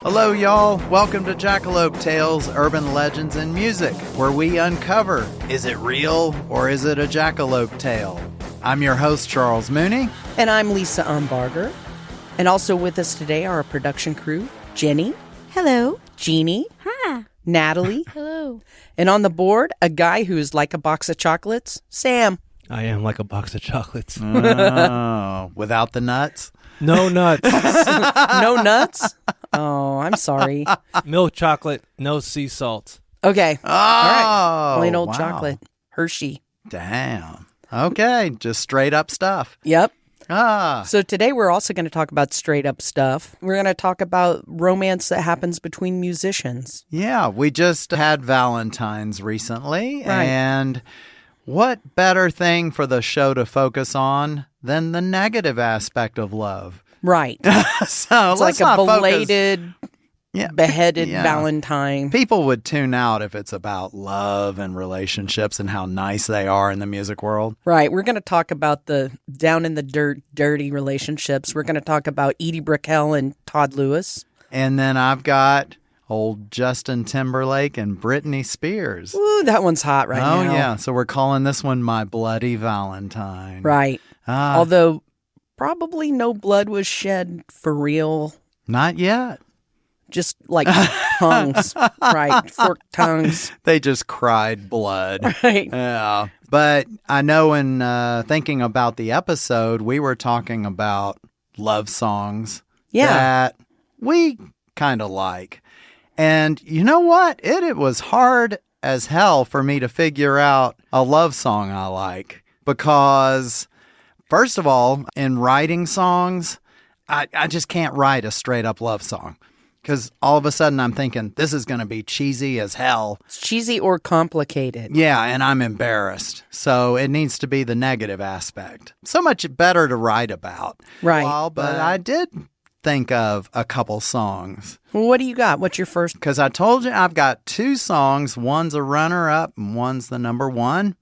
Hello, y'all. Welcome to Jackalope Tales, Urban Legends and Music, where we uncover, is it real or is it a jackalope tale? I'm your host, Charles Mooney. And I'm Lisa Umbarger. And also with us today are our production crew, Jenny. Hello. Jeannie. Hi. Natalie. Hello. And on the board, a guy who's like a box of chocolates, Sam. I am like a box of chocolates. Oh, without the nuts? No nuts. No nuts? Oh, I'm sorry. Milk chocolate, no sea salt. Okay. Oh, All right. Plain old wow. chocolate. Hershey. Damn. Okay, just straight up stuff. Yep. Ah, So today we're also going to talk about straight up stuff. We're going to talk about romance that happens between musicians. yeah, we just had Valentine's recently, Right. and what better thing for the show to focus on than the negative aspect of love? Right. So It's let's like a not focus. belated, Yeah, beheaded yeah. Valentine. People would tune out if it's about love and relationships and how nice they are in the music world. Right. We're going to talk about the down in the dirt, dirty relationships. We're going to talk about Edie Brickell and Todd Lewis. And then I've got old Justin Timberlake and Britney Spears. Ooh, that one's hot right now. Oh, yeah. So we're calling this one My Bloody Valentine. Right. Ah, Although probably no blood was shed for real. not yet. Just like tongues. Right. Forked tongues. They just cried blood. Right. Yeah. But I know in thinking about the episode, we were talking about love songs Yeah. that we kind of like. And you know what? It was hard as hell for me to figure out a love song I like because, first of all, in writing songs, I just can't write a straight up love song because all of a sudden I'm thinking this is going to be cheesy as hell. It's cheesy or complicated. Yeah, and I'm embarrassed. So it needs to be the negative aspect. So much better to write about. Right. Well, but I did think of a couple songs. Well, what do you got? What's your first? Because I told you I've got two songs. One's a runner-up and one's the number one.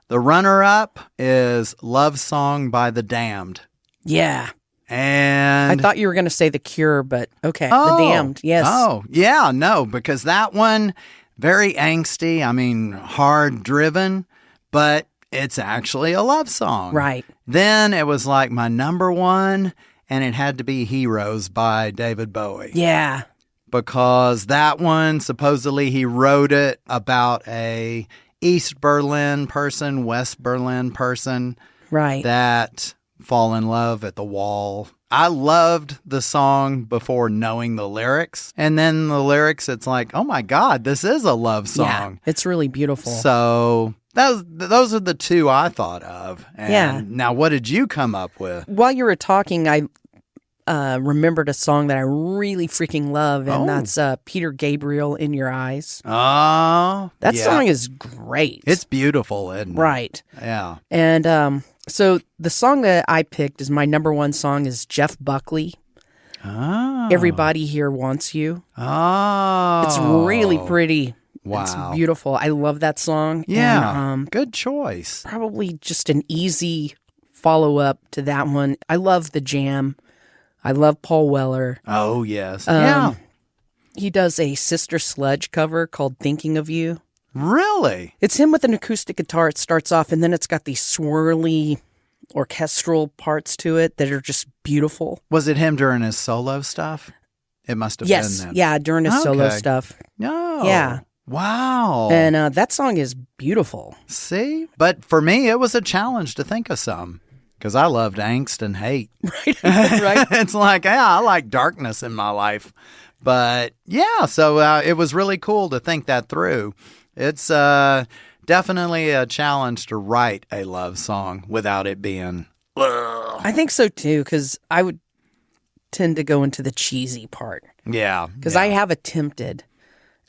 The runner-up is Love Song by The Damned. Yeah. And I thought you were going to say The Cure, but okay. Oh, The Damned. Yes. Oh, yeah, no, because that one, very angsty. I mean, hard driven, but it's actually a love song. Right. Then it was like my number one, and it had to be Heroes by David Bowie. Yeah. Because that one, supposedly he wrote it about a East Berlin person, West Berlin person Right. that fall in love at the wall. I loved the song before knowing the lyrics. And then the lyrics, it's like, oh my God, this is a love song. Yeah. It's really beautiful. So those are the two I thought of. And Yeah. now, what did you come up with? While you were talking, I remembered a song that I really freaking love, and Oh. that's Peter Gabriel, In Your Eyes. Oh, That yeah. song is great. It's beautiful, isn't it? right. Yeah. And so the song that I picked is my number one song is Jeff Buckley. Oh. Everybody Here Wants You. Oh. It's really pretty. Wow. It's beautiful. I love that song. Yeah. And, Good choice. probably just an easy follow-up to that one. I love The Jam. I love Paul Weller. Oh, yes. Um, yeah. He does a Sister Sledge cover called Thinking of You. Really? It's him with an acoustic guitar. It starts off, and then it's got these swirly orchestral parts to it that are just beautiful. Was it him during his solo stuff? It must have Yes. been then. Yeah, during his solo Okay. stuff. No. Yeah. Wow. And that song is beautiful. See? But for me, it was a challenge to think of some because I loved angst and hate. Right? Right? It's like, yeah, I like darkness in my life. But yeah, so it was really cool to think that through. It's definitely a challenge to write a love song without it being. I think so, too, because I would tend to go into the cheesy part. Yeah. Because I have attempted.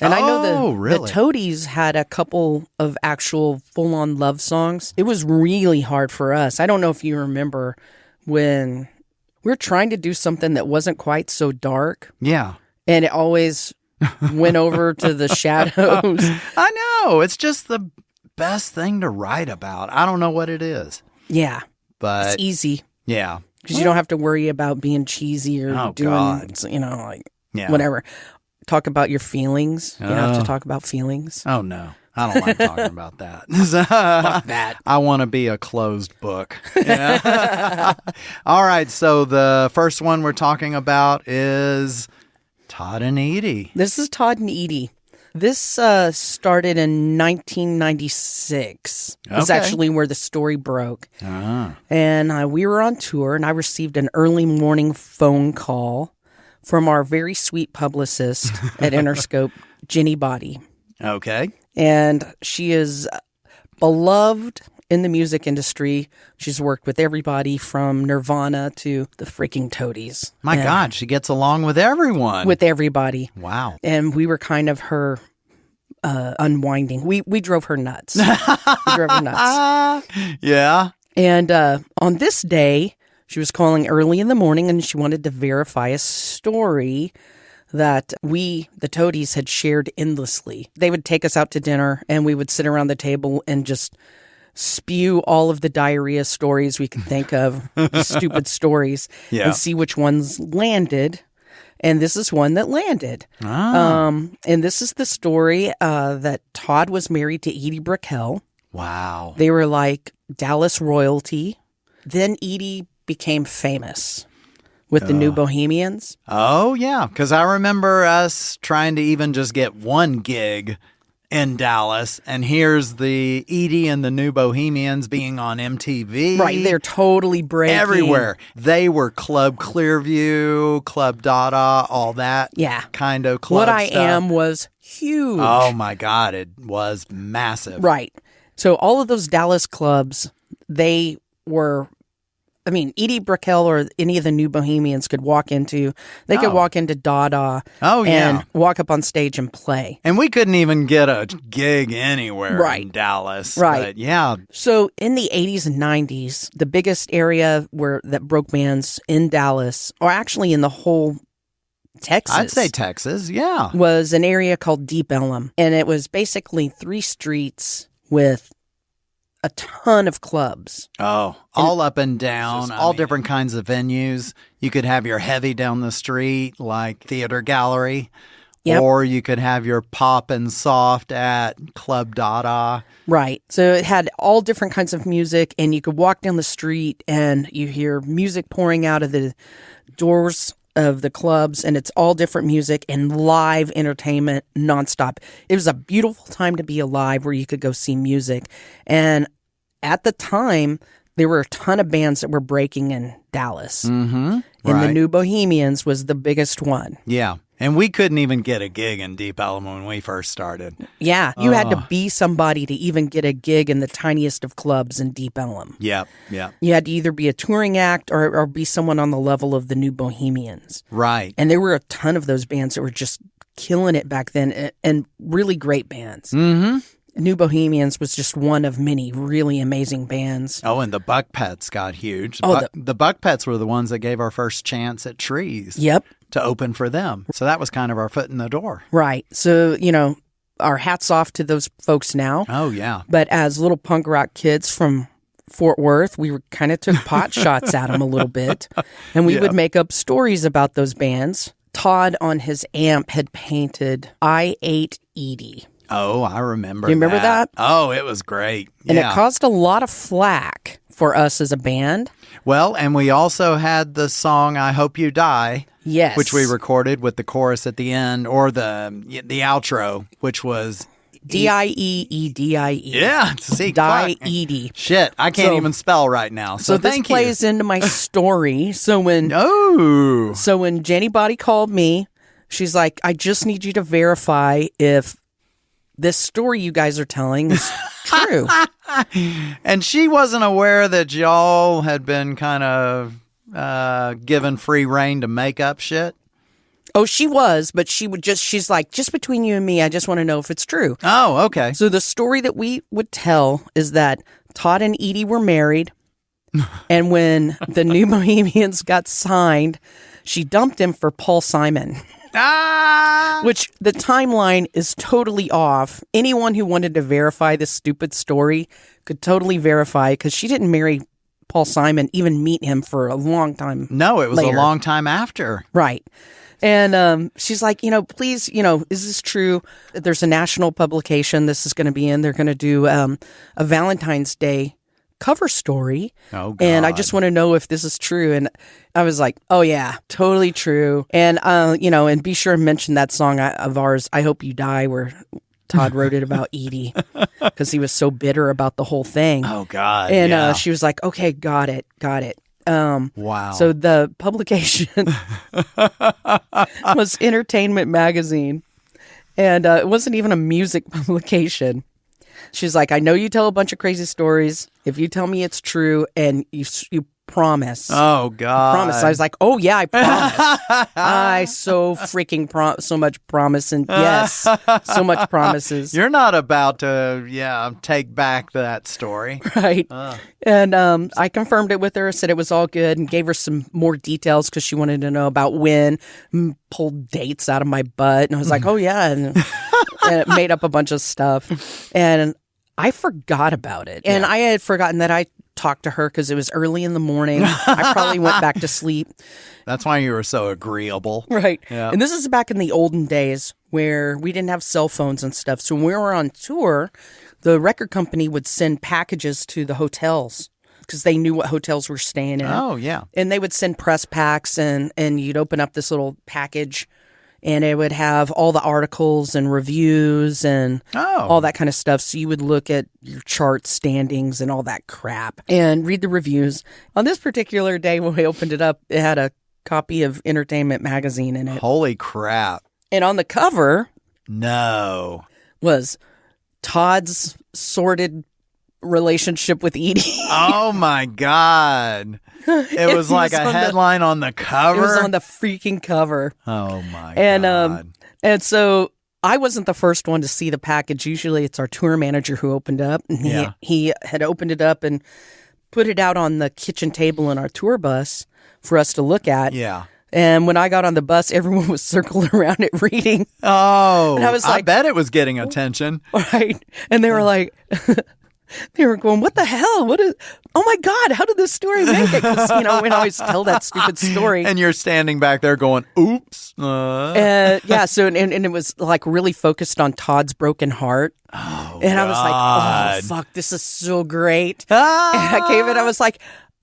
And I know the really? Toadies had a couple of actual full-on love songs. It was really hard for us. I don't know if you remember when we were trying to do something that wasn't quite so dark, Yeah. and it always went over to the shadows. I know. It's just the best thing to write about. I don't know what it is. Yeah, But it's easy yeah. because you don't have to worry about being cheesy or Oh, doing, God. you know, like Yeah. whatever. Talk about your feelings. You have to talk about feelings. Oh, no. I don't like talking about that. Fuck that. I want to be a closed book. Yeah. All right. So the first one we're talking about is Todd and Edie. This is Todd and Edie. This started in 1996. It's Okay. actually where the story broke. Ah. And we were on tour, and I received an early morning phone call from our very sweet publicist at Interscope, Jenny Body. Okay. And she is beloved in the music industry. She's worked with everybody from Nirvana to the freaking Toadies. My And God, she gets along with everyone. with everybody. Wow. And we were kind of her unwinding. We drove her nuts. We drove her nuts. Yeah. And on this day, she was calling early in the morning, and she wanted to verify a story that we, the Toadies, had shared endlessly. They would take us out to dinner, and we would sit around the table and just spew all of the diarrhea stories we could think of, the stupid stories, Yeah. and see which ones landed. And this is one that landed. Ah. And this is the story that Todd was married to Edie Brickell. Wow. They were like Dallas royalty. Then Edie became famous with the New Bohemians. Oh, yeah. Because I remember us trying to even just get one gig in Dallas. And here's the Edie and the New Bohemians being on MTV. Right, they're totally breaking. Everywhere. They were Club Clearview, Club Dada, all that Yeah. kind of club What I stuff. Am was huge. Oh, my God. It was massive. Right. So all of those Dallas clubs, they were, I mean, Edie Brickell or any of the New Bohemians could walk into, they could Oh. walk into Dada Oh, yeah. and walk up on stage and play. And we couldn't even get a gig anywhere Right. in Dallas. Right. But yeah. So in the 80s and 90s, the biggest area that broke bands in Dallas, or actually in the whole Texas, I'd say Texas. Yeah. was an area called Deep Ellum. And it was basically 3 streets with a ton of clubs. Oh, all up and down, all different kinds of venues. You could have your heavy down the street, like Theater Gallery, Yep. or you could have your pop and soft at Club Dada. Right. So it had all different kinds of music, and you could walk down the street and you hear music pouring out of the doors of the clubs, and it's all different music and live entertainment nonstop. It was a beautiful time to be alive where you could go see music. And at the time, there were a ton of bands that were breaking in Dallas. Mm-hmm. And the Right. New Bohemians was the biggest one. Yeah. And we couldn't even get a gig in Deep Ellum when we first started. Yeah, you had to be somebody to even get a gig in the tiniest of clubs in Deep Ellum. Yep. Yep. You had to either be a touring act or be someone on the level of the New Bohemians. Right. And there were a ton of those bands that were just killing it back then, and really great bands. Mm-hmm. New Bohemians was just one of many really amazing bands. Oh, and the Buck Pets got huge. Oh, the Buck Pets were the ones that gave our first chance at Trees Yep, to open for them. So that was kind of our foot in the door. right. So, our hats off to those folks now. Oh, yeah. But as little punk rock kids from Fort Worth, we kind of took pot shots at them a little bit. And we would make up stories about those bands. Todd on his amp had painted I Ate Edie. Oh, I remember. You remember that? Oh, it was great. And yeah. it caused a lot of flack for us as a band. Well, and we also had the song "I Hope You Die," Yes. which we recorded with the chorus at the end, or the outro, which was Diedie. yeah. See, Die fuck. Edie. Shit, I can't So- even spell right now. So, So this thank plays into my story. So when you. So when Jenny Body called me, she's like, I just need you to verify if this story you guys are telling is true. And she wasn't aware that y'all had been kind of given free reign to make up shit. Oh, she was, but she's like, just between you and me, I just want to know if it's true. Oh, okay. So the story that we would tell is that Todd and Edie were married. And when the New Bohemians got signed, she dumped him for Paul Simon. Ah! Which the timeline is totally off. Anyone who wanted to verify this stupid story could totally verify, because she didn't marry Paul Simon, even meet him for a long time. No, it was later. a long time after. Right. And she's like, please, is this true? There's a national publication this is going to be in. They're going to do a Valentine's Day cover story. Oh, God. And I just want to know if this is true. And I was like, oh, yeah, totally true. And, and be sure to mention that song of ours, I Hope You Die, where Todd wrote it about Edie because he was so bitter about the whole thing. Oh, God. And she was like, okay, got it. Wow. So the publication was Entertainment Magazine. And it wasn't even a music publication. She's like, I know you tell a bunch of crazy stories. If you tell me it's true and you promise. Oh, God. Promise. I was like, oh, yeah, I promise. I so freaking so much promise. And yes, so much promises. You're not about to, take back that story. Right. And I confirmed it with her, said it was all good, and gave her some more details because she wanted to know about when, pulled dates out of my butt. And I was like, oh, yeah. And it made up a bunch of stuff. And I forgot about it. And I had forgotten that I talked to her because it was early in the morning. I probably went back to sleep. That's why you were so agreeable. Right. Yeah. And this is back in the olden days where we didn't have cell phones and stuff. So when we were on tour, the record company would send packages to the hotels because they knew what hotels were staying in. Oh, yeah. And they would send press packs and you'd open up this little package and it would have all the articles and reviews and all that kind of stuff. So you would look at your chart standings and all that crap and read the reviews. On this particular day when we opened it up, it had a copy of Entertainment Magazine in it. Holy crap. And on the cover was Todd's sordid relationship with Edie. Oh, my God. It was like a headline on the cover? It was on the freaking cover. Oh, my God. And so I wasn't the first one to see the package. Usually it's our tour manager who opened up. And he had opened it up and put it out on the kitchen table in our tour bus for us to look at. Yeah. And when I got on the bus, everyone was circling around it reading. Oh, and I was like, I bet it was getting attention. Right. And they were like... They were going, what the hell? Oh my God, how did this story make it? Because, we always tell that stupid story. And you're standing back there going, oops. So, and it was like really focused on Todd's broken heart. Oh, and I was like, oh, fuck, this is so great. And I came in, I was like,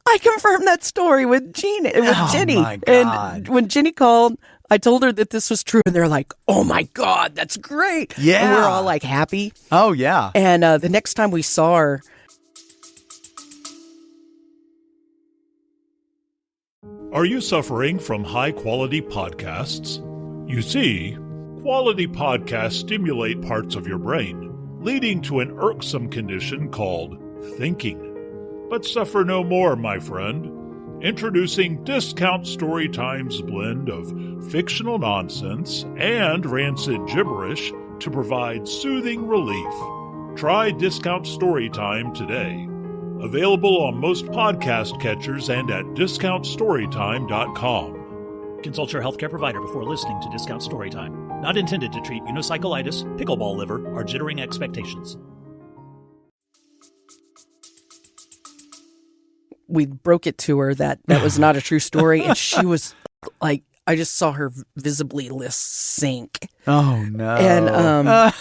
I confirmed that story with Jenny. My God. And when Jenny called, I told her that this was true, and they're like, oh, my God, that's great. Yeah. And we're all, like, happy. Oh, yeah. And the next time we saw her... Are you suffering from high-quality podcasts? You see, quality podcasts stimulate parts of your brain, leading to an irksome condition called thinking. But suffer no more, my friend. Introducing Discount Storytime's blend of fictional nonsense and rancid gibberish to provide soothing relief. Try Discount Storytime today. Available on most podcast catchers and at discountstorytime.com. Consult your healthcare provider before listening to Discount Storytime. Not intended to treat unicyclitis, pickleball liver, or jittering expectations. We broke it to her that was not a true story, and she was like, I just saw her visibly sink. Oh no! And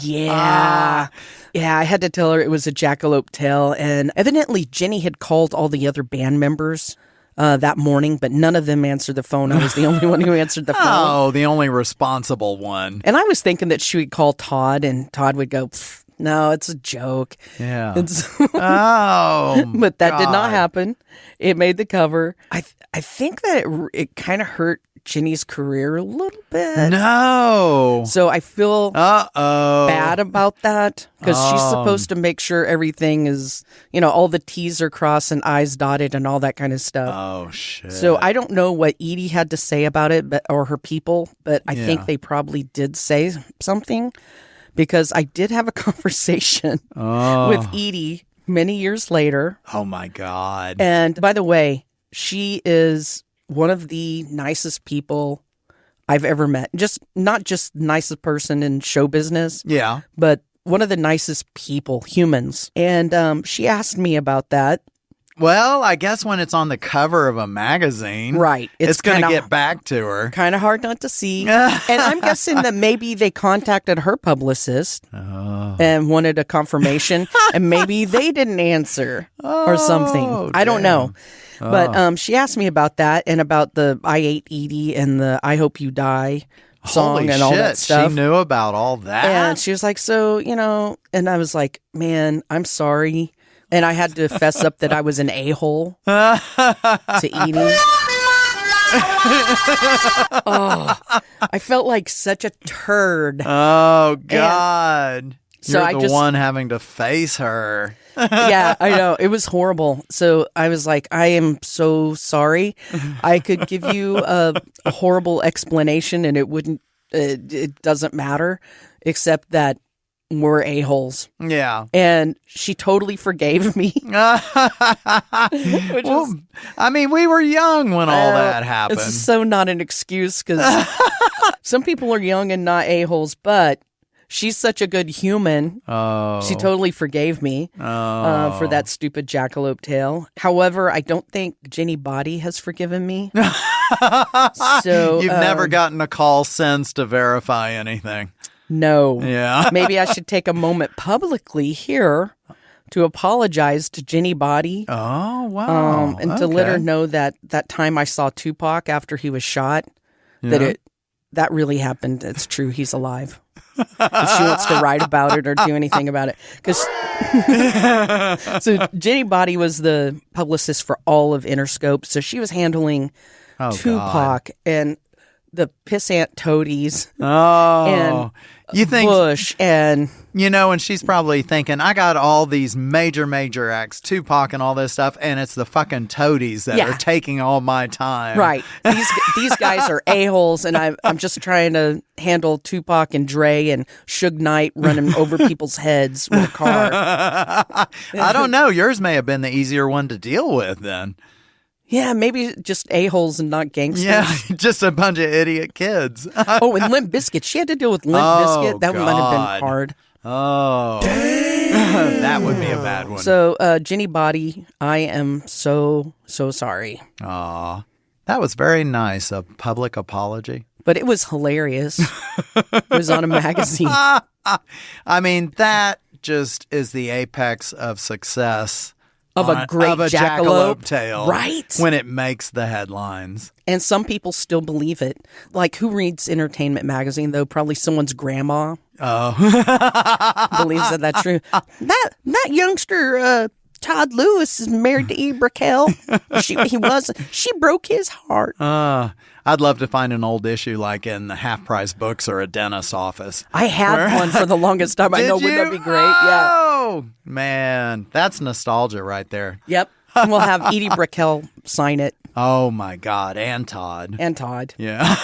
yeah, I had to tell her it was a Jackalope tale, and evidently Jenny had called all the other band members that morning, but none of them answered the phone. I was the only one who answered the phone. Oh, the only responsible one. And I was thinking that she would call Todd, and Todd would go, no, it's a joke. Yeah. So, but that did not happen. It made the cover. I think that it kind of hurt Jenny's career a little bit. No. So I feel bad about that because she's supposed to make sure everything is, all the T's are crossed and I's dotted and all that kind of stuff. Oh, shit. So I don't know what Edie had to say about it or her people, but I think they probably did say something. Because I did have a conversation with Edie many years later. Oh, my God. And by the way, she is one of the nicest people I've ever met. Not just nicest person in show business. Yeah. But one of the nicest people, humans. And she asked me about that. Well, I guess when it's on the cover of a magazine, Right. it's going to kinda- get back to her. Kind of hard not to see. And I'm guessing that maybe they contacted her publicist and wanted a confirmation, and maybe they didn't answer or something. I don't know. But she asked me about that and about the I Ate Edie and the I Hope You Die song Holy and shit, all that stuff. she knew about all that. And she was like, so, and I was like, man, I'm sorry. And I had to fess up that I was an a-hole to Edie. Oh, I felt like such a turd. Oh, God. So You're I the just- one having to face her. Yeah, I know. It was horrible. So I was like, I am so sorry. I could give you a horrible explanation and it doesn't matter, except that we're a-holes. Yeah. And she totally forgave me. Well, I mean, we were young when all that happened. It's so not an excuse because some people are young and not a-holes, but she's such a good human. Oh. She totally forgave me for that stupid Jackalope tale. However, I don't think Jenny Body has forgiven me. So You've never gotten a call since to verify anything. No. Yeah. Maybe I should take a moment publicly here to apologize to Jenny Body. Oh, wow. And to let her know that time I saw Tupac after he was shot, that really happened. It's true. He's alive. If she wants to write about it or do anything about it. So Jenny Body was the publicist for all of Interscope. So she was handling Tupac and the pissant toadies. Oh. And you think Bush and and she's probably thinking, I got all these major acts, Tupac and all this stuff, and it's the fucking toadies that are taking all my time. right. These guys are a-holes, and I'm just trying to handle Tupac and Dre and Suge Knight running over people's heads with a car. I don't know. Yours may have been the easier one to deal with then. Yeah, maybe just a-holes and not gangsters. Yeah, just a bunch of idiot kids. Oh, and Limp Bizkit. She had to deal with Limp Bizkit. That might have been hard. Oh, that would be a bad one. So, Jenny Body, I am so sorry. Aw, that was very nice. A public apology. But it was hilarious. It was on a magazine. I mean, that just is the apex of success. Of a great Jackalope tale. Right. When it makes the headlines. And some people still believe it. Like, who reads Entertainment Magazine, though? Probably someone's grandma. Oh. Believes that that's true. That youngster, Todd Lewis, is married to Edie Brickell. She broke his heart. I'd love to find an old issue like in the Half Price Books or a dentist's office. I had one for the longest time. I know, wouldn't that be great? Yeah. Oh, man. That's nostalgia right there. Yep. And we'll have Edie Brickell sign it. Oh, my God. And Todd. And Todd. Yeah.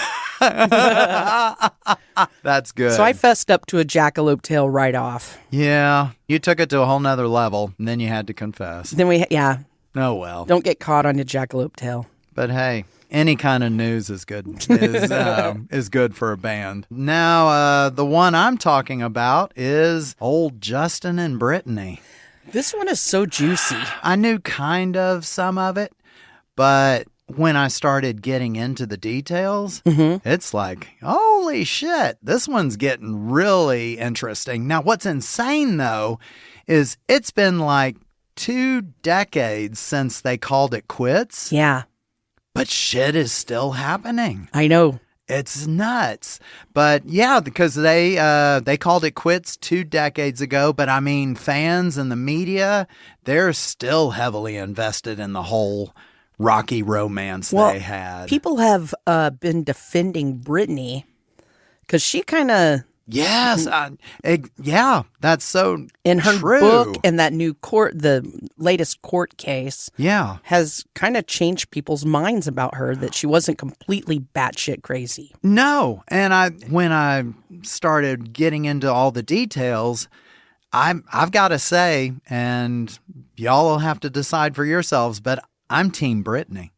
That's good. So I fessed up to a Jackalope tale right off. Yeah. You took it to a whole nother level, and then you had to confess. Then Oh, well. don't get caught on your Jackalope tale. But hey, any kind of news is good. Is good for a band. Now, the one I'm talking about is old Justin and Britney. This one is so juicy. I knew kind of some of it, but when I started getting into the details, it's like, holy shit, this one's getting really interesting. Now, what's insane, though, is it's been like 2 decades since they called it quits. Yeah. But shit is still happening. I know. It's nuts. But yeah, because they called it quits 2 decades ago. But I mean, fans and the media, they're still heavily invested in the whole rocky romance they had. People have been defending Britney because she kind of... Yes. Yeah, that's so in her true. book and that new the latest court case, has kind of changed people's minds about her, that she wasn't completely batshit crazy. No, and when I started getting into all the details, I've got to say, and y'all will have to decide for yourselves, but I'm Team Britney.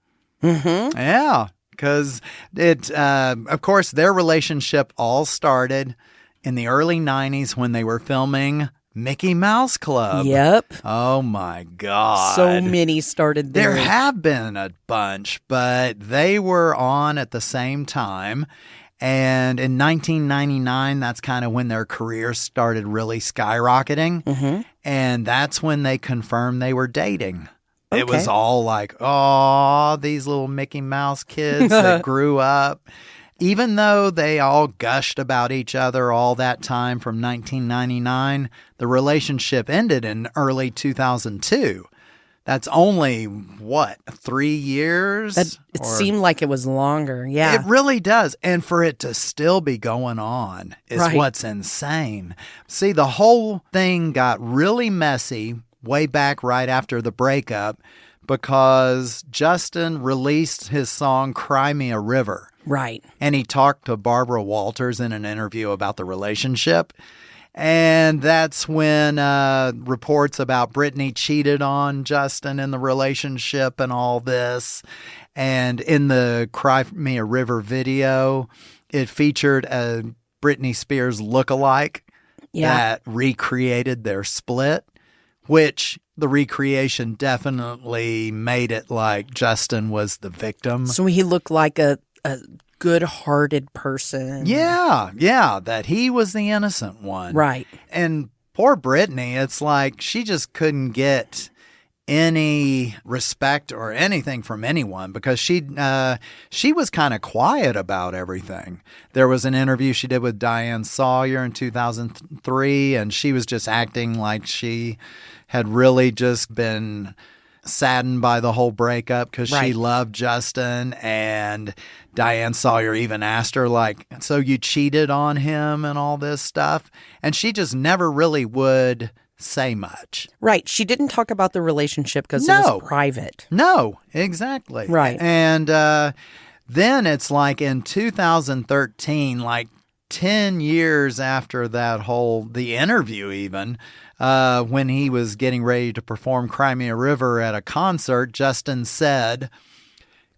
Mm-hmm. Yeah, because of course, their relationship all started in the early 90s when they were filming Mickey Mouse Club. Yep. Oh my God. So many started there. There have been a bunch, but they were on at the same time. And in 1999, that's kind of when their careers started really skyrocketing. Mm-hmm. And that's when they confirmed they were dating. It Okay. was all like, oh, these little Mickey Mouse kids that grew up. Even though they all gushed about each other all that time from 1999, the relationship ended in early 2002. That's only, 3 years? It seemed like it was longer. Yeah. It really does. And for it to still be going on is Right. what's insane. See, the whole thing got really messy way back right after the breakup because Justin released his song Cry Me a River. Right. And he talked to Barbara Walters in an interview about the relationship. And that's when reports about Britney cheated on Justin in the relationship and all this. And in the Cry Me a River video, it featured a Britney Spears lookalike that recreated their split, which the recreation definitely made it like Justin was the victim. So he looked like a good-hearted person. Yeah, that he was the innocent one. Right. And poor Britney, it's like she just couldn't get any respect or anything from anyone because she was kind of quiet about everything. There was an interview she did with Diane Sawyer in 2003, and she was just acting like she had really just been saddened by the whole breakup because she loved Justin. And Diane Sawyer even asked her, like, so you cheated on him and all this stuff? And she just never really would say much. Right. She didn't talk about the relationship because it was private. No, exactly. Right. And then it's like in 2013, like 10 years after the interview even, when he was getting ready to perform Cry Me a River at a concert, Justin said,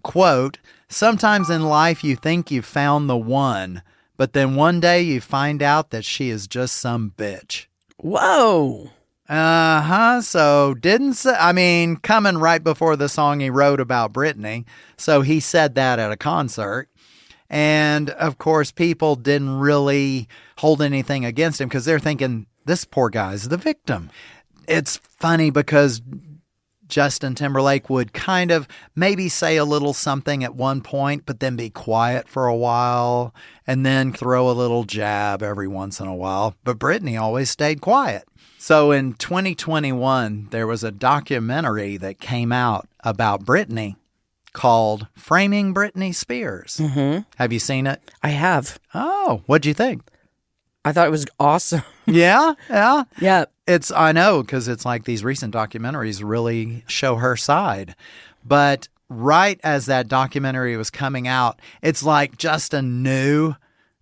quote, "Sometimes in life you think you've found the one, but then one day you find out that she is just some bitch." Whoa. So coming right before the song he wrote about Britney. So he said that at a concert. And of course, people didn't really hold anything against him because they're thinking, this poor guy's the victim. It's funny because Justin Timberlake would kind of maybe say a little something at one point, but then be quiet for a while and then throw a little jab every once in a while. But Britney always stayed quiet. So in 2021, there was a documentary that came out about Britney called Framing Britney Spears. Mm-hmm. Have you seen it? I have. Oh, what'd you think? I thought it was awesome. Yeah. Yeah. I know, because it's like these recent documentaries really show her side. But right as that documentary was coming out, it's like Justin knew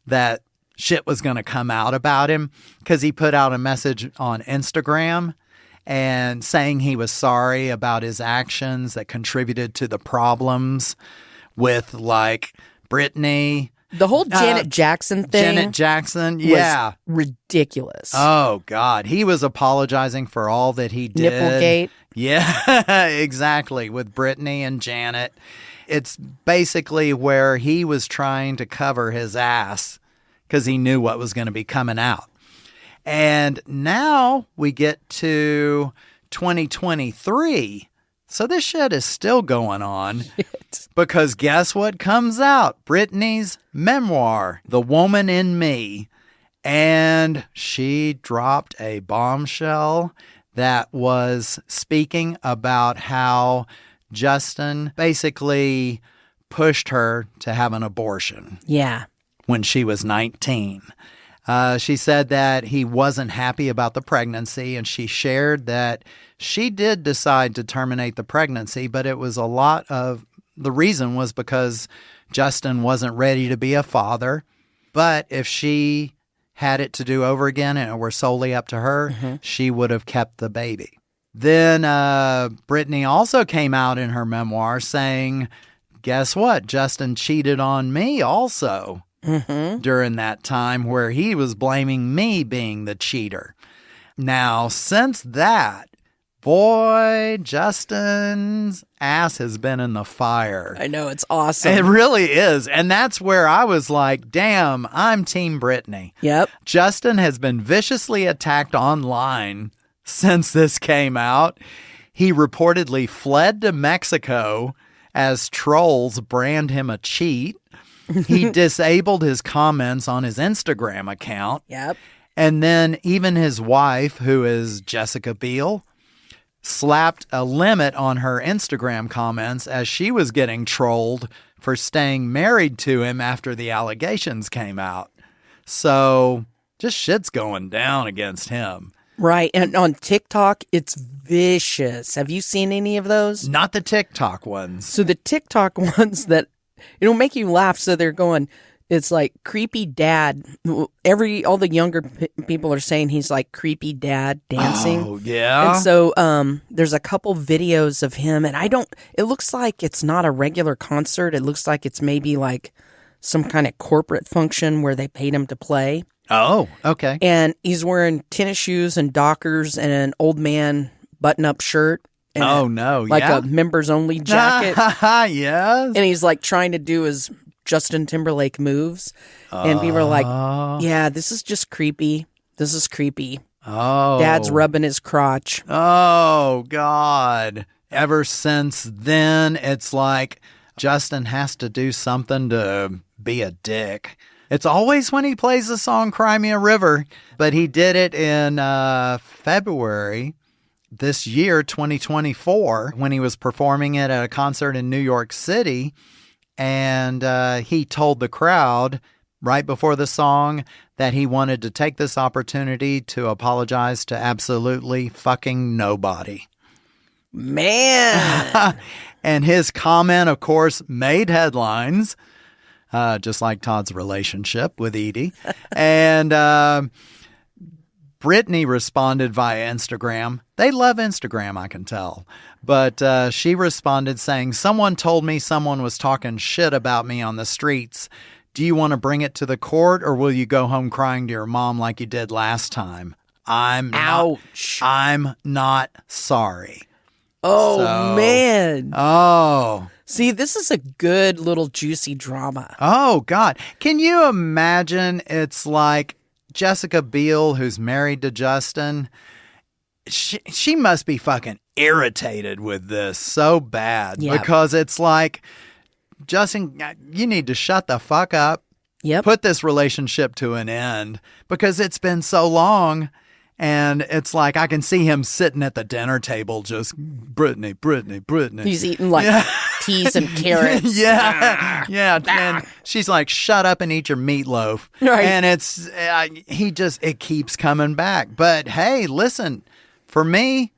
that shit was going to come out about him because he put out a message on Instagram and saying he was sorry about his actions that contributed to the problems with like Britney. The whole Janet Jackson thing. Janet Jackson, yeah. Was ridiculous. Oh, God. He was apologizing for all that he did. Nipplegate. Yeah, exactly. With Britney and Janet. It's basically where he was trying to cover his ass because he knew what was going to be coming out. And now we get to 2023. So this shit is still going on because guess what comes out? Britney's memoir, The Woman in Me. And she dropped a bombshell that was speaking about how Justin basically pushed her to have an abortion. Yeah. When she was 19. She said that he wasn't happy about the pregnancy, and she shared that she did decide to terminate the pregnancy, but it was the reason was because Justin wasn't ready to be a father. But if she had it to do over again and it were solely up to her, she would have kept the baby. Then Britney also came out in her memoir saying, guess what? Justin cheated on me also. During that time where he was blaming me being the cheater. Now, since that, boy, Justin's ass has been in the fire. I know, it's awesome. It really is. And that's where I was like, damn, I'm Team Britney. Yep. Justin has been viciously attacked online since this came out. He reportedly fled to Mexico as trolls brand him a cheat. He disabled his comments on his Instagram account. Yep. And then even his wife, who is Jessica Biel, slapped a limit on her Instagram comments as she was getting trolled for staying married to him after the allegations came out. So just shit's going down against him. Right. And on TikTok, it's vicious. Have you seen any of those? Not the TikTok ones. So the TikTok ones that it'll make you laugh. So they're going, it's like creepy dad. All the younger people are saying he's like creepy dad dancing. Oh, yeah. And so there's a couple videos of him, and it looks like it's not a regular concert. It looks like it's maybe like some kind of corporate function where they paid him to play. Oh, okay. And he's wearing tennis shoes and Dockers and an old man button-up shirt. And a members only jacket. Yes. And he's like trying to do his Justin Timberlake moves. And people are like, yeah, this is just creepy. This is creepy. Oh. Dad's rubbing his crotch. Oh, God. Ever since then, it's like Justin has to do something to be a dick. It's always when he plays the song Cry Me a River, but he did it in February this year, 2024, when he was performing it at a concert in New York City. And he told the crowd right before the song that he wanted to take this opportunity to apologize to absolutely fucking nobody. Man. And his comment, of course, made headlines, just like Todd's relationship with Edie. And Britney responded via Instagram. They love Instagram, I can tell. But she responded saying, "Someone told me someone was talking shit about me on the streets. Do you want to bring it to the court, or will you go home crying to your mom like you did last time? Ouch. I'm not sorry." Oh, man. Oh. See, this is a good little juicy drama. Oh, God. Can you imagine? It's like Jessica Biel, who's married to Justin. She must be fucking irritated with this so bad. Yep. Because it's like, Justin, you need to shut the fuck up. Yep. Put this relationship to an end because it's been so long. And it's like I can see him sitting at the dinner table just, Britney. He's eating like peas and carrots. Yeah. And she's like, shut up and eat your meatloaf. Right. And it's, it keeps coming back. But hey, listen, for me,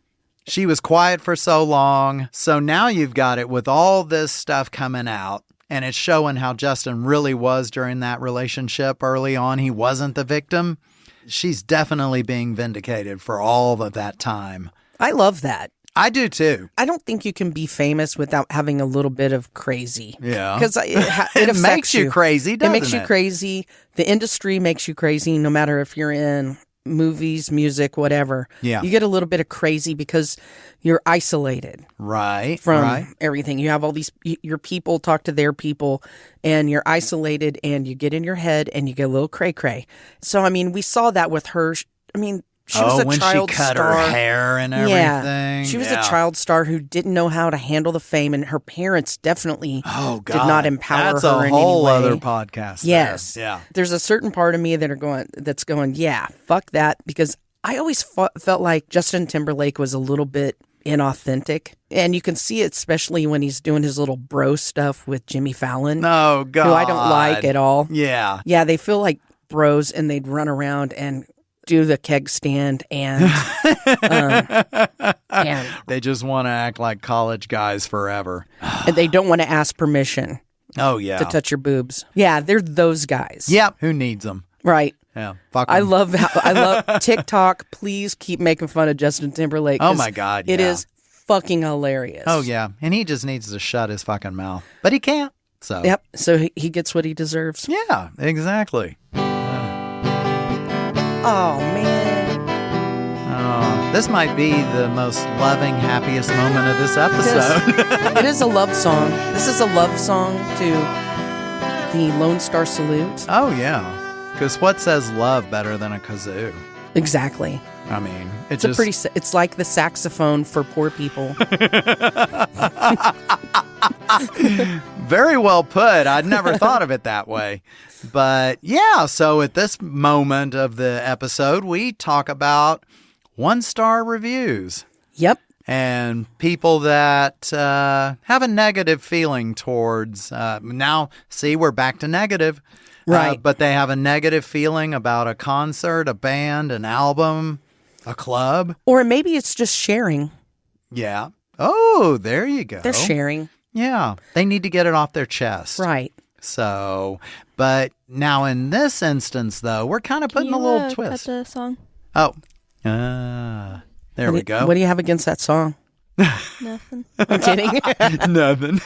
she was quiet for so long. So now you've got it with all this stuff coming out. And it's showing how Justin really was during that relationship early on. He wasn't the victim. She's definitely being vindicated for all of that time. I love that. I do too. I don't think you can be famous without having a little bit of crazy. Yeah. Because it makes you crazy, doesn't it? It makes you crazy. The industry makes you crazy no matter if you're in movies, music, whatever. Yeah. You get a little bit of crazy because you're isolated. Right. From everything. You have all these, your people talk to their people, and you're isolated, and you get in your head, and you get a little cray-cray. So, I mean, we saw that with her. I mean, she was a when child she cut star. her hair and everything. Yeah. She was a child star who didn't know how to handle the fame, and her parents definitely did not empower That's her a in whole any way. other podcast. Yes. There. Yeah. There's a certain part of me that's going, yeah, fuck that, because I always felt like Justin Timberlake was a little bit inauthentic. And you can see it especially when he's doing his little bro stuff with Jimmy Fallon. Oh, God. Who I don't like at all. Yeah. Yeah, they feel like bros, and they'd run around and do the keg stand and they just want to act like college guys forever. And they don't want to ask permission. Oh, yeah. To touch your boobs. Yeah, they're those guys. Yep. Who needs them? Right. Yeah. Fuck 'em. I love TikTok. Please keep making fun of Justin Timberlake. Oh, my God. It yeah. is fucking hilarious. Oh, yeah. And he just needs to shut his fucking mouth. But he can't. So. Yep. So he gets what he deserves. Yeah, exactly. Oh, man. This might be the most loving, happiest moment of this episode. It is a love song. This is a love song to the Lone Star Salute. Oh, yeah. Because what says love better than a kazoo? Exactly. I mean, It's like the saxophone for poor people. Very well put. I'd never thought of it that way. But yeah, so at this moment of the episode, we talk about 1-star reviews. Yep. And people that have a negative feeling towards, now, see, we're back to negative. Right. But they have a negative feeling about a concert, a band, an album, a club. Or maybe it's just sharing. Yeah. Oh, there you go. They're sharing. Yeah. They need to get it off their chest. Right. So, but now in this instance, though, we're kind of putting a little twist. Cut the song? Oh. There we go. What do you have against that song? Nothing. I'm kidding. Nothing.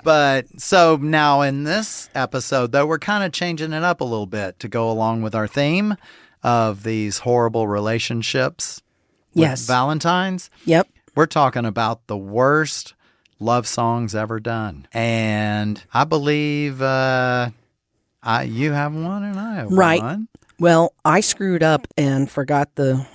But so now in this episode, though, we're kind of changing it up a little bit to go along with our theme of these horrible relationships with Yes. Valentines. Yep. We're talking about the worst love songs ever done. And I believe you have one and I have Right. one. Well, I screwed up and forgot the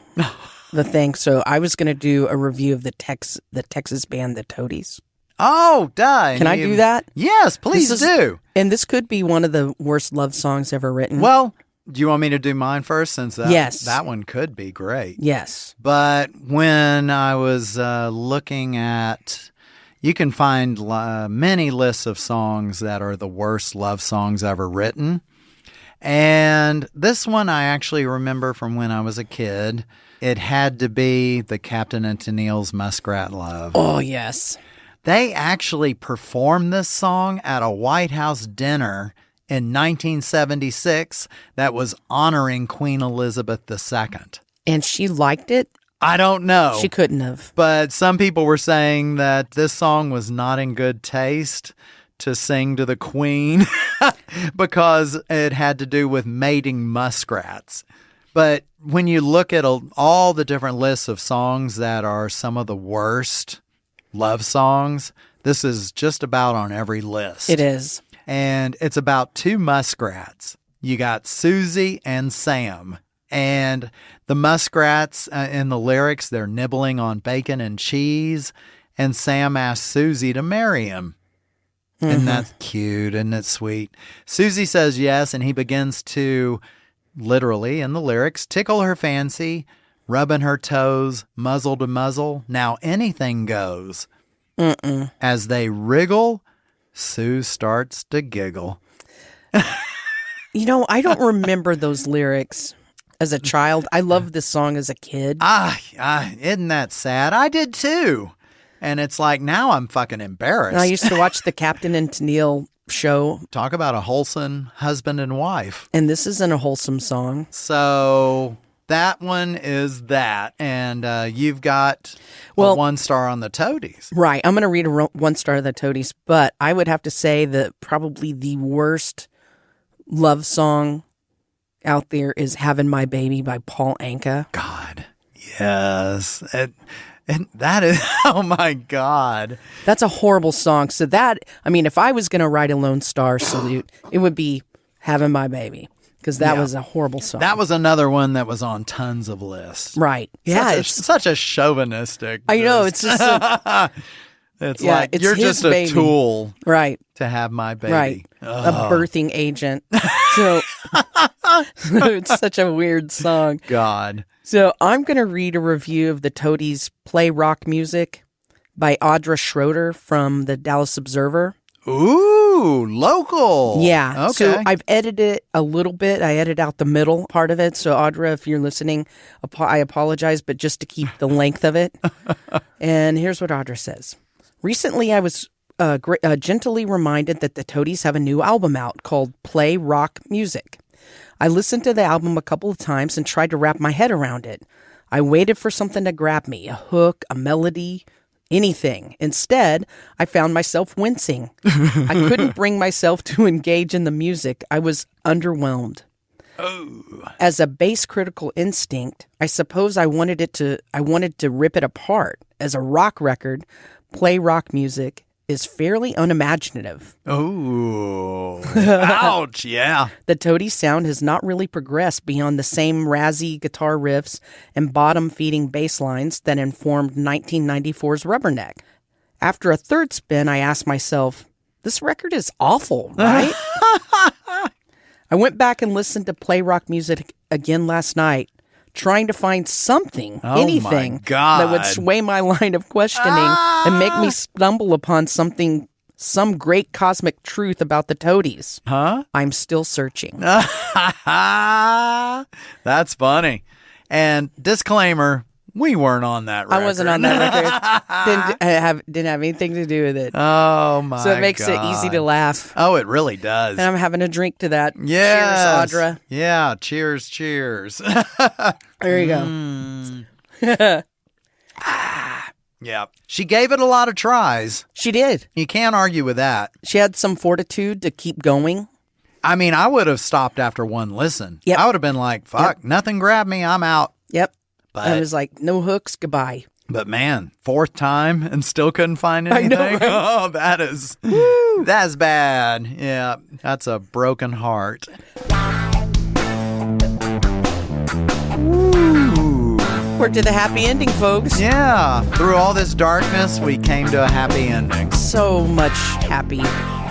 thing, so I was going to do a review of the Texas band, the Toadies. Oh, duh. Can I do that? Yes, please This is- do. And this could be one of the worst love songs ever written. Well, do you want me to do mine first since Yes. that one could be great? Yes. But when I was looking at, you can find many lists of songs that are the worst love songs ever written. And this one I actually remember from when I was a kid. It had to be the Captain and Tennille's Muskrat Love. Oh, yes. They actually performed this song at a White House dinner in 1976 that was honoring Queen Elizabeth II. And she liked it? I don't know. She couldn't have. But some people were saying that this song was not in good taste to sing to the Queen because it had to do with mating muskrats. But when you look at all the different lists of songs that are some of the worst love songs, this is just about on every list. It is. And it's about two muskrats. You got Susie and Sam. And the muskrats in the lyrics, they're nibbling on bacon and cheese. And Sam asks Susie to marry him. And that's cute and it's sweet. Susie says yes, and he begins to, literally in the lyrics, tickle her fancy, rubbing her toes, muzzle to muzzle. Now anything goes. As they wriggle, Sue starts to giggle. You know, I don't remember those lyrics as a child. I loved this song as a kid. Isn't that sad? I did too. And it's like, now I'm fucking embarrassed. I used to watch the Captain and Tennille show. Talk about a wholesome husband and wife. And this isn't a wholesome song. So that one is that. And you've got a 1-star on the Toadies. Right. I'm going to read a 1-star of the Toadies, but I would have to say that probably the worst love song out there is Having My Baby by Paul Anka. God, yes. And that is, oh my God. That's a horrible song. So that, I mean, if I was going to write a Lone Star Salute, it would be Having My Baby, because that was a horrible song. That was another one that was on tons of lists. Right. Yeah. It's such a chauvinistic. I know. It's just, it's yeah, like, it's you're his just a baby. tool right. to have my baby. Right. A birthing agent. So it's such a weird song. God. So I'm going to read a review of the Toadies' Play Rock Music by Audra Schroeder from the Dallas Observer. Ooh, local. Yeah. Okay. So I've edited it a little bit. I edited out the middle part of it. So Audra, if you're listening, I apologize, but just to keep the length of it. And here's what Audra says. Recently, I was gently reminded that the Toadies have a new album out called Play Rock Music. I listened to the album a couple of times and tried to wrap my head around it. I waited for something to grab me, a hook, a melody, anything. Instead, I found myself wincing. I couldn't bring myself to engage in the music. I was underwhelmed. As a base critical instinct, I suppose I wanted to rip it apart. As a rock record, play rock music is fairly unimaginative. Oh, ouch, yeah. The Toadies sound has not really progressed beyond the same razzy guitar riffs and bottom-feeding bass lines that informed 1994's Rubberneck. After a third spin, I asked myself, this record is awful, right? I went back and listened to play rock music again last night, trying to find something, anything, that would sway my line of questioning and make me stumble upon some great cosmic truth about the Toadies. Huh? I'm still searching. That's funny. And disclaimer, we weren't on that record. I wasn't on that record. Didn't have anything to do with it. Oh, my God. So it makes it easy to laugh. Oh, it really does. And I'm having a drink to that. Yes. Cheers, Audra. Yeah, cheers. There you go. Yeah. She gave it a lot of tries. She did. You can't argue with that. She had some fortitude to keep going. I mean, I would have stopped after one listen. Yep. I would have been like, fuck, nothing grabbed me, I'm out. Yep. But I was like, no hooks, goodbye. But man, fourth time and still couldn't find anything. I know, right? Oh, that's bad. Yeah, that's a broken heart. Ooh. We're to the happy ending, folks. Yeah, through all this darkness, we came to a happy ending. So much happy.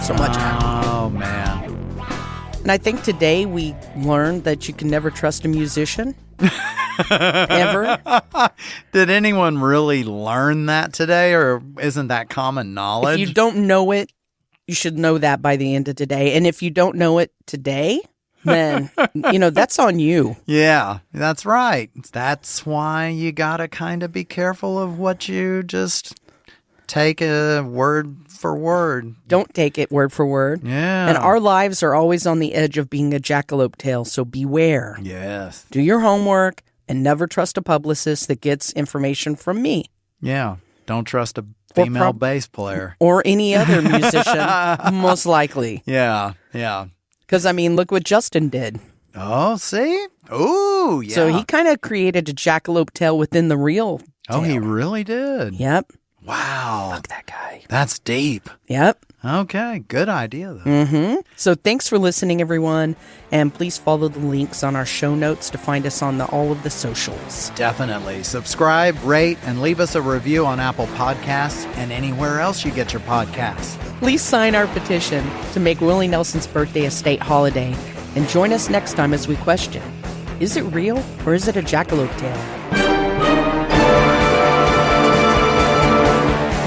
So much happy. Oh, man. And I think today we learned that you can never trust a musician. Ever. Did anyone really learn that today, or isn't that common knowledge? If you don't know it, you should know that by the end of today. And if you don't know it today, then, that's on you. Yeah, that's right. That's why you gotta kind of be careful of what you just take a word for word. Don't take it word for word. Yeah. And our lives are always on the edge of being a jackalope tale, so beware. Yes. Do your homework and never trust a publicist that gets information from me. Yeah. Don't trust a female bass player. Or any other musician, most likely. Yeah. Because, look what Justin did. Oh, see? Ooh, yeah. So he kind of created a jackalope tale within the real tale. Oh, he really did? Yep. Wow. Fuck that guy. That's deep. Yep. Okay, good idea, though. Mm-hmm. So thanks for listening, everyone. And please follow the links on our show notes to find us on all of the socials. Definitely. Subscribe, rate, and leave us a review on Apple Podcasts and anywhere else you get your podcasts. Please sign our petition to make Willie Nelson's birthday a state holiday. And join us next time as we question, is it real or is it a jackalope tale?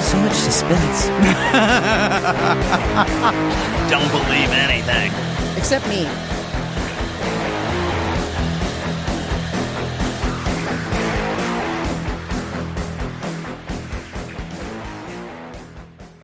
So much suspense. Don't believe anything. Except me.